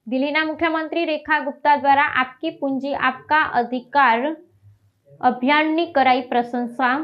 દિલ્હીના મુખ્યમંત્રી રેખા ગુપ્તા દ્વારા આપકી પૂંજી આપકા અધિકાર અભિયાનની કરાઈ પ્રશંસા।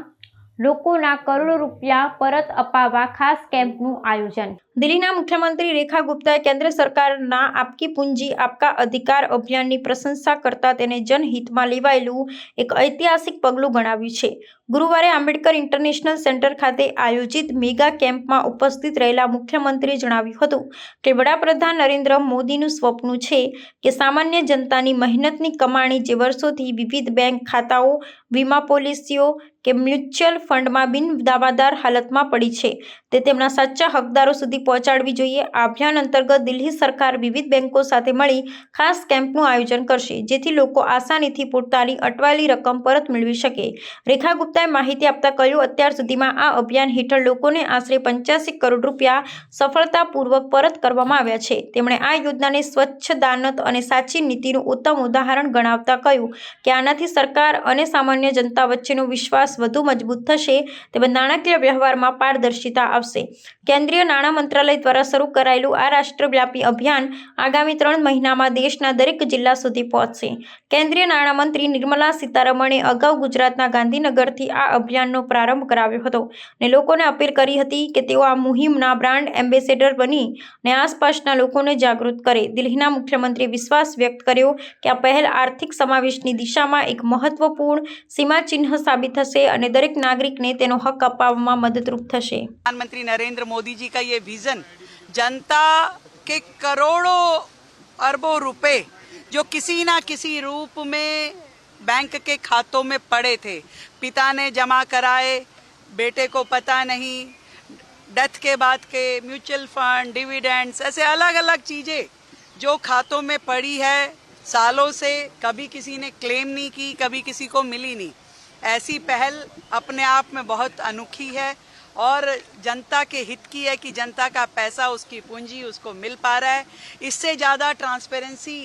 લોકોના કરોડો રૂપિયા પરત અપાવવા ખાસ કેમ્પનું આયોજન। દિલ્હીના મુખ્યમંત્રી રેખા ગુપ્તાએ કેન્દ્ર સરકારના આપકી પૂંજી આપકા અધિકાર અભિયાનની પ્રશંસા કરતા તેને જનહિતમાં લેવાયેલું એક ઐતિહાસિક પગલું ગણાવ્યું છે। ગુરુવારે આંબેડકર ઇન્ટરનેશનલ સેન્ટર ખાતે આયોજિત મેગા કેમ્પમાં ઉપસ્થિત રહેલા મુખ્યમંત્રીએ જણાવ્યું હતું કે વડાપ્રધાન નરેન્દ્ર મોદીનું સ્વપ્ન છે કે સામાન્ય જનતાની મહેનતની કમાણી જે વર્ષોથી વિવિધ બેંક ખાતાઓ, વીમા પોલિસીઓ કે મ્યુચ્યુઅલ ફંડમાં બિન દાવાદાર હાલતમાં પડી છે તે તેમના સાચા હકદારો સુધી પહોંચાડવી જોઈએ। આ અભિયાન અંતર્ગત દિલ્હી સરકાર વિવિધ બેંકો સાથે મળી ખાસ કેમ્પનું આયોજન કરશે જેથી લોકો આસાનીથી પોતાની અટવાયેલી રકમ પરત મેળવી શકે। રેખા ગુપ્તાએ માહિતી આપતા કહ્યું, અત્યાર સુધીમાં આ અભિયાન હેઠળ લોકોને આશરે 85 કરોડ રૂપિયા સફળતાપૂર્વક પરત કરવામાં આવ્યા છે। તેમણે આ યોજનાને સ્વચ્છ દાનત અને સાચી નીતિનું ઉત્તમ ઉદાહરણ ગણાવતા કહ્યું કે આનાથી સરકાર અને સામાન્ય જનતા વચ્ચેનો વિશ્વાસ વધુ મજબૂત થશે તેમજ નાણાકીય વ્યવહારમાં પારદર્શિતા આવશે। કેન્દ્રીય નાણાં મંત્રાલય દ્વારા શરૂ કરાયેલું આ રાષ્ટ્રવ્યાપી અભિયાન આગામી 3 મહિનામાં દેશના દરેક જિલ્લા સુધી પહોંચશે। કેન્દ્રીય નાણામંત્રી નિર્મલા સીતારમણે અગાઉ ગુજરાતના ગાંધીનગરથી આ અભિયાનનો પ્રારંભ કરાવ્યો હતો અને લોકોને અપીલ કરી હતી કે તેઓ આ મુહિમના બ્રાન્ડ એમ્બેસેડર બનીને આસપાસના લોકોને જાગૃત કરે। દિલ્હીના મુખ્યમંત્રીએ વિશ્વાસ વ્યક્ત કર્યો કે આ પહેલ આર્થિક સમાવેશની દિશામાં એક મહત્વપૂર્ણ સીમાચિહ્ન સાબિત થશે અને દરેક નાગરિકને તેનો હક અપાવવામાં મદદરૂપ થશે। प्रधानमंत्री नरेंद्र मोदी जी का ये विजन जनता के करोड़ों अरबों रुपए जो किसी ना किसी रूप में बैंक के खातों में पड़े थे, पिता ने जमा कराए, बेटे को पता नहीं, डेथ के बाद के म्यूचुअल फंड, डिविडेंड्स, ऐसे अलग अलग चीज़ें जो खातों में पड़ी है सालों से, कभी किसी ने क्लेम नहीं की, कभी किसी को मिली नहीं। ऐसी पहल अपने आप में बहुत अनोखी है और जनता के हित की है कि जनता का पैसा, उसकी पूंजी उसको मिल पा रहा है। इससे ज़्यादा ट्रांसपेरेंसी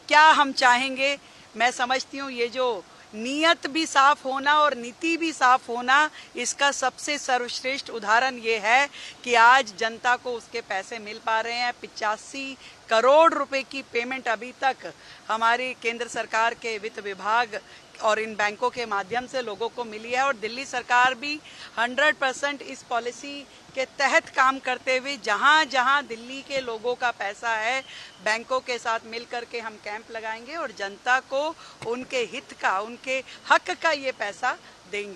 क्या हम चाहेंगे। मैं समझती हूँ ये जो नीयत भी साफ होना और नीति भी साफ होना, इसका सबसे सर्वश्रेष्ठ उदाहरण ये है कि आज जनता को उसके पैसे मिल पा रहे हैं। 85 करोड़ रुपए की पेमेंट अभी तक हमारी केंद्र सरकार के वित्त विभाग और इन बैंकों के माध्यम से लोगों को मिली है और दिल्ली सरकार भी 100% इस पॉलिसी के तहत काम करते हुए जहाँ जहाँ दिल्ली के लोगों का पैसा है बैंकों के साथ मिल करके हम कैंप लगाएंगे और जनता को उनके हित का, उनके हक का ये पैसा